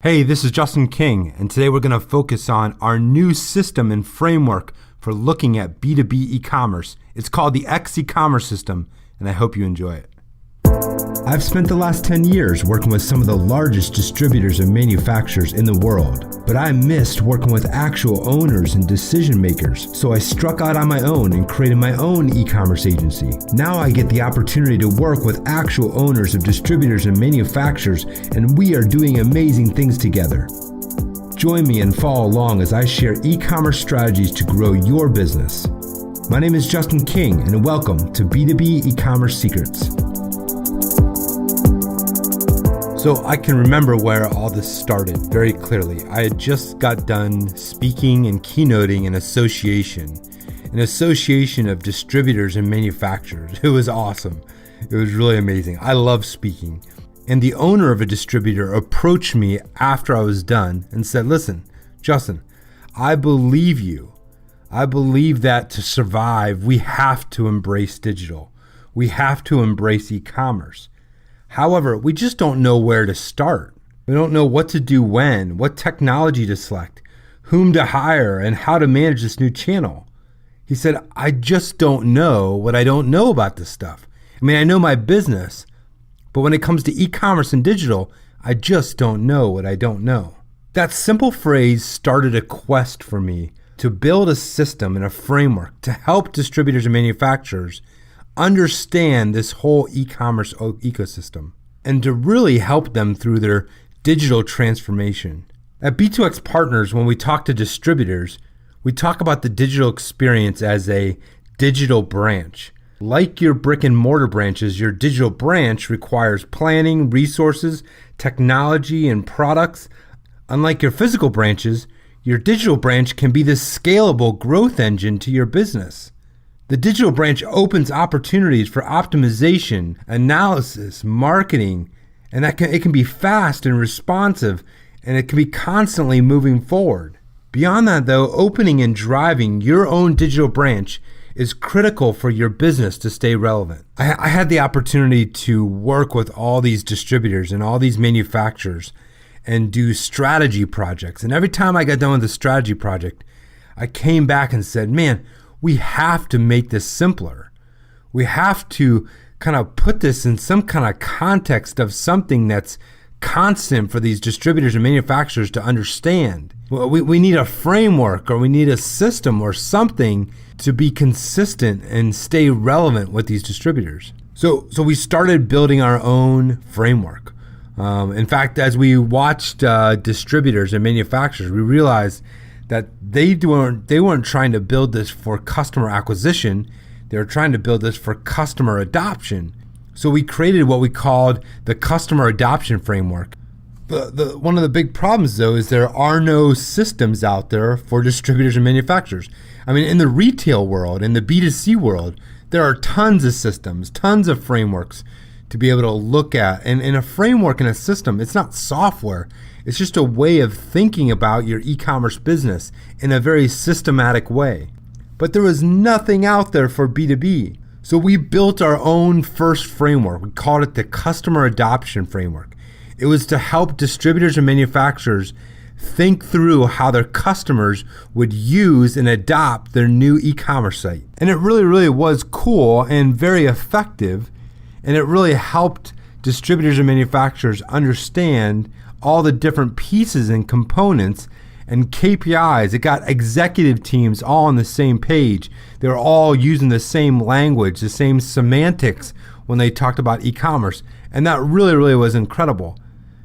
Hey, this is Justin King, and today we're going to focus on our new system and framework for looking at B2B e-commerce. It's called the X e-commerce system, and I hope you enjoy it. I've spent the last 10 years working with some of the largest distributors and manufacturers in the world, but I missed working with actual owners and decision makers, so I struck out on my own and created my own e-commerce agency. Now I get the opportunity to work with actual owners of distributors and manufacturers, and we are doing amazing things together. Join me and follow along as I share e-commerce strategies to grow your business. My name is Justin King, and welcome to B2B eCommerce Secrets. So I can remember where all this started very clearly. I had just got done speaking and keynoting an association of distributors and manufacturers. It was awesome. It was really amazing. I love speaking. And the owner of a distributor approached me after I was done and said, "Listen, Justin, I believe you. I believe that to survive, we have to embrace digital. We have to embrace e-commerce. However, we just don't know where to start. We don't know what to do when, what technology to select, whom to hire, and how to manage this new channel." He said, "I just don't know what I don't know about this stuff. I mean, I know my business, but when it comes to e-commerce and digital, I just don't know what I don't know." That simple phrase started a quest for me to build a system and a framework to help distributors and manufacturers understand this whole e-commerce ecosystem and to really help them through their digital transformation. At B2X Partners, when we talk to distributors, we talk about the digital experience as a digital branch. Like your brick and mortar branches, your digital branch requires planning, resources, technology, and products. Unlike your physical branches, your digital branch can be the scalable growth engine to your business. The digital branch opens opportunities for optimization, analysis, marketing, and it can be fast and responsive, and it can be constantly moving forward. Beyond that, though, opening and driving your own digital branch is critical for your business to stay relevant. I had the opportunity to work with all these distributors and all these manufacturers and do strategy projects. And every time I got done with a strategy project, I came back and said, man, we have to make this simpler. We have to kind of put this in some kind of context of something that's constant for these distributors and manufacturers to understand. Well, we need a framework, or we need a system or something to be consistent and stay relevant with these distributors. So we started building our own framework. In fact, as we watched distributors and manufacturers, we realized that they weren't trying to build this for customer acquisition. They were trying to build this for customer adoption. So we created what we called the customer adoption framework. One of the big problems, though, is there are no systems out there for distributors and manufacturers. I mean, in the retail world, in the B2C world, there are tons of systems, tons of frameworks to be able to look at. And in a framework and a system, it's not software. It's just a way of thinking about your e-commerce business in a very systematic way. But there was nothing out there for B2B. So we built our own first framework. We called it the Customer Adoption Framework. It was to help distributors and manufacturers think through how their customers would use and adopt their new e-commerce site. And it really was cool and very effective. And it really helped distributors and manufacturers understand all the different pieces and components and KPIs. It got executive teams all on the same page. They were all using the same language, the same semantics when they talked about e-commerce. And that really was incredible.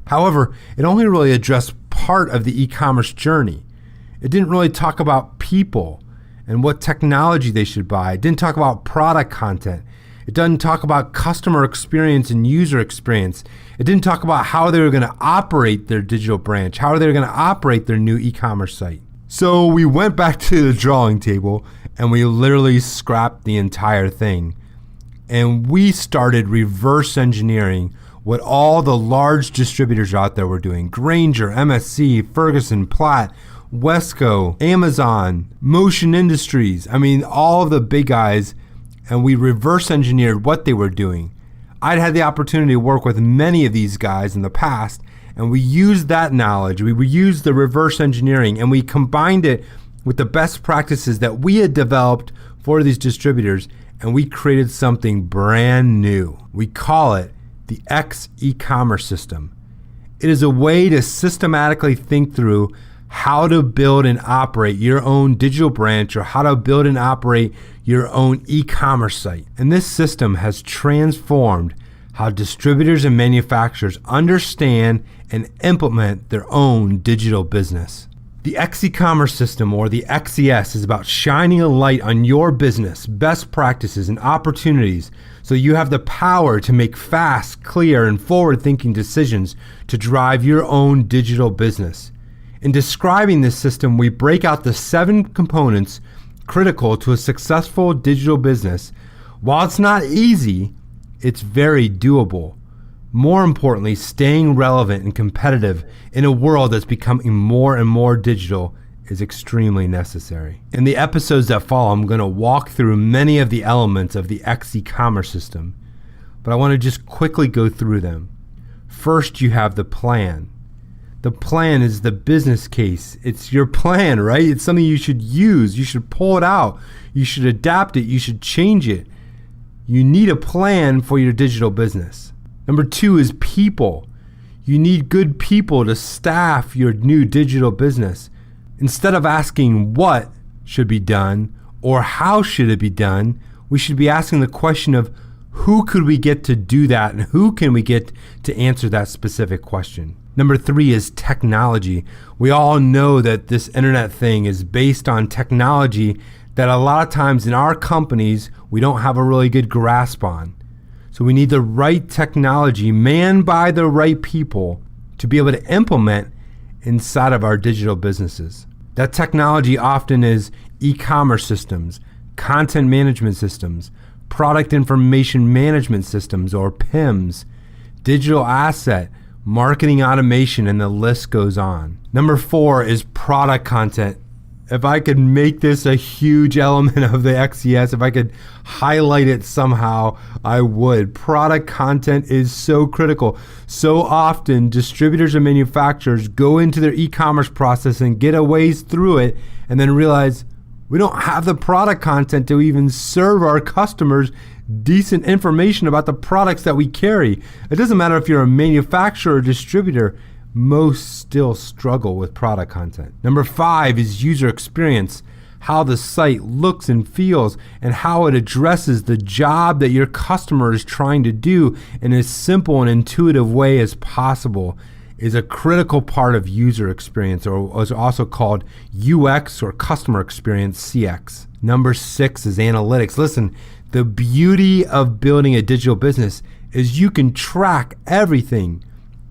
However, it only really addressed part of the e-commerce journey. It didn't really talk about people and what technology they should buy. It didn't talk about product content. It doesn't talk about customer experience and user experience. It didn't talk about how they were going to operate their digital branch, how they were going to operate their new e-commerce site. So we went back to the drawing table and we literally scrapped the entire thing. And we started reverse engineering what all the large distributors out there were doing. Grainger, MSC, Ferguson, Platt, Wesco, Amazon, Motion Industries. I mean, all of the big guys. And we reverse engineered what they were doing. I'd had the opportunity to work with many of these guys in the past, And we used that knowledge, we used the reverse engineering, and we combined it with the best practices that we had developed for these distributors, and we created something brand new. We call it the X e-commerce system. It is a way to systematically think through how to build and operate your own digital branch, or how to build and operate your own e-commerce site. And this system has transformed how distributors and manufacturers understand and implement their own digital business. The X e-commerce system, or the XES, is about shining a light on your business, best practices, and opportunities so you have the power to make fast, clear, and forward-thinking decisions to drive your own digital business. In describing this system, we break out the 7 components critical to a successful digital business. While it's not easy, it's very doable. More importantly, staying relevant and competitive in a world that's becoming more and more digital is extremely necessary. In the episodes that follow, I'm going to walk through many of the elements of the X e-commerce system, but I want to just quickly go through them. First, you have the plan. The plan is the business case. It's your plan, right? It's something you should use. You should pull it out. You should adapt it. You should change it. You need a plan for your digital business. Number 2 is people. You need good people to staff your new digital business. Instead of asking what should be done or how should it be done, we should be asking the question of who could we get to do that, and who can we get to answer that specific question. Number 3 is technology. We all know that this internet thing is based on technology that a lot of times in our companies we don't have a really good grasp on. So we need the right technology manned by the right people to be able to implement inside of our digital businesses. That technology often is e-commerce systems, content management systems, product information management systems, or PIMS, digital asset, marketing automation, and the list goes on. Number 4 is product content. If I could make this a huge element of the XES, if I could highlight it somehow, I would. Product content is so critical. So often, distributors and manufacturers go into their e-commerce process and get a ways through it and then realize we don't have the product content to even serve our customers decent information about the products that we carry. It doesn't matter if you're a manufacturer or distributor, most still struggle with product content. Number 5 is user experience, how the site looks and feels and how it addresses the job that your customer is trying to do in as simple and intuitive way as possible is a critical part of user experience, or is also called UX, or customer experience, CX. Number 6 is analytics. Listen, the beauty of building a digital business is you can track everything.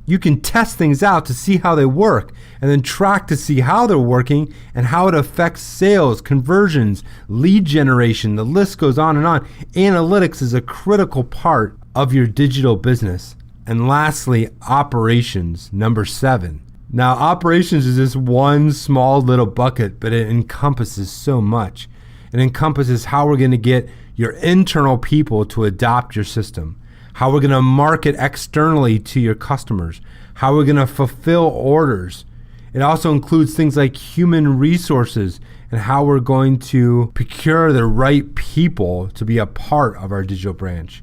You can test things out to see how they work, and then track to see how they're working and how it affects sales, conversions, lead generation. The list goes on and on. Analytics is a critical part of your digital business. And lastly, operations, number 7. Now, operations is just one small little bucket, but it encompasses so much. It encompasses how we're going to get your internal people to adopt your system, how we're going to market externally to your customers, how we're going to fulfill orders. It also includes things like human resources and how we're going to procure the right people to be a part of our digital branch.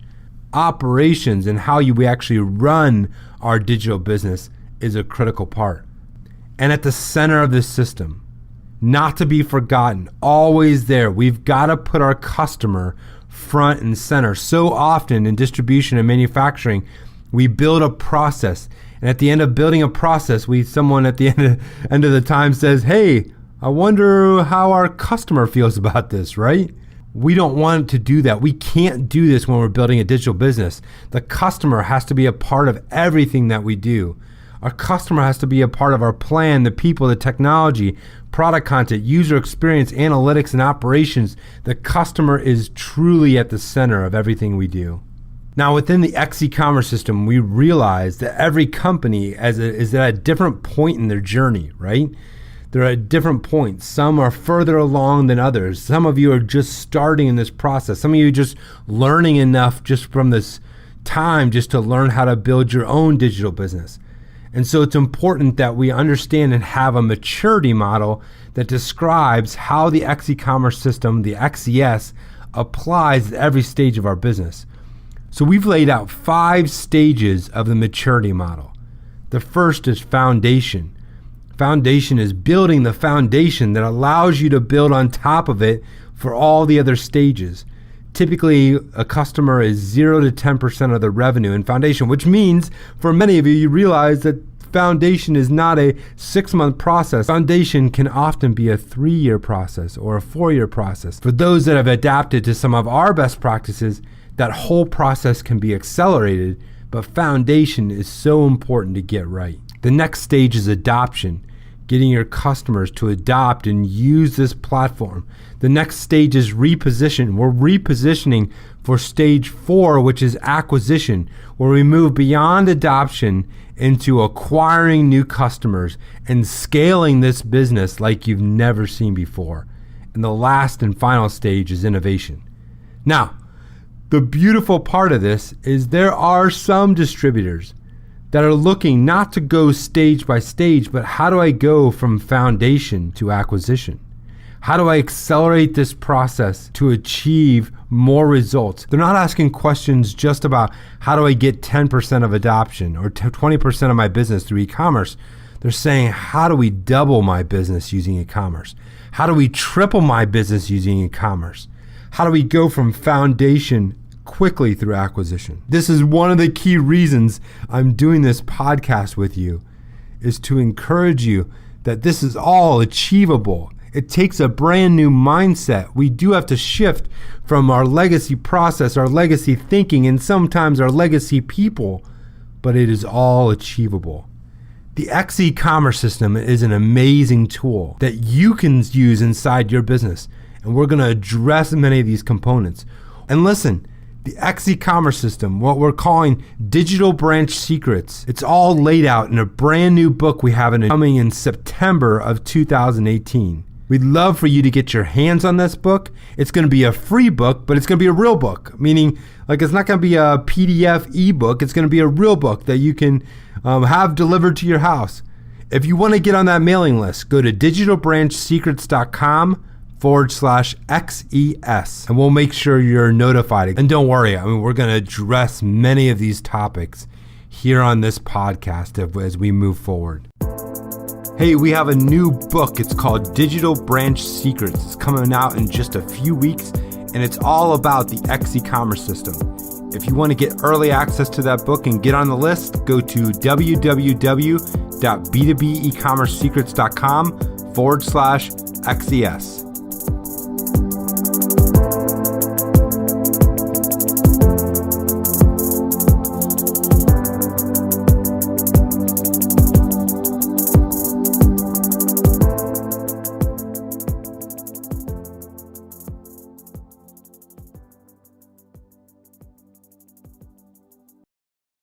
Operations and how we actually run our digital business is a critical part. And at the center of this system, not to be forgotten, always there, we've got to put our customer front and center. So often in distribution and manufacturing, we build a process, and at the end of building a process, someone at the end of the time says, "Hey, I wonder how our customer feels about this," right? We don't want to do that. We can't do this when we're building a digital business. The customer has to be a part of everything that we do. Our customer has to be a part of our plan, the people, the technology, product content, user experience, analytics, and operations. The customer is truly at the center of everything we do. Now, within the X e-commerce system, we realize that every company is at a different point in their journey, right? They're at different points. Some are further along than others. Some of you are just starting in this process. Some of you are just learning enough just from this time just to learn how to build your own digital business. And so it's important that we understand and have a maturity model that describes how the X e-commerce system, the XES, applies at every stage of our business. So we've laid out 5 stages of the maturity model. The first is foundation. Foundation is building the foundation that allows you to build on top of it for all the other stages. Typically, a customer is 0 to 10% of the revenue in foundation, which means for many of you, you realize that foundation is not a 6-month process. Foundation can often be a 3-year process or a 4-year process. For those that have adapted to some of our best practices, that whole process can be accelerated, but foundation is so important to get right. The next stage is adoption, getting your customers to adopt and use this platform. The next stage is reposition. We're repositioning for stage 4, which is acquisition, where we move beyond adoption into acquiring new customers and scaling this business like you've never seen before. And the last and final stage is innovation. Now, the beautiful part of this is there are some distributors that are looking not to go stage by stage, but how do I go from foundation to acquisition? How do I accelerate this process to achieve more results? They're not asking questions just about how do I get 10% of adoption or 20% of my business through e-commerce. They're saying, how do we double my business using e-commerce? How do we triple my business using e-commerce? How do we go from foundation quickly through acquisition? This is one of the key reasons I'm doing this podcast with you, is to encourage you that this is all achievable. It takes a brand new mindset. We do have to shift from our legacy process, our legacy thinking, and sometimes our legacy people, but it is all achievable. The X e-commerce system is an amazing tool that you can use inside your business, and we're going to address many of these components. And listen, the X e-commerce system, what we're calling Digital Branch Secrets, it's all laid out in a brand new book we have coming in September of 2018. We'd love for you to get your hands on this book. It's going to be a free book, but it's going to be a real book, meaning like it's not going to be a PDF ebook. It's going to be a real book that you can have delivered to your house. If you want to get on that mailing list, go to digitalbranchsecrets.com/XES, and we'll make sure you're notified. And don't worry, we're going to address many of these topics here on this podcast as we move forward. Hey, we have a new book. It's called Digital Branch Secrets. It's coming out in just a few weeks, and it's all about the X e-commerce system. If you want to get early access to that book and get on the list, go to www.b2beecommercesecrets.com/XES.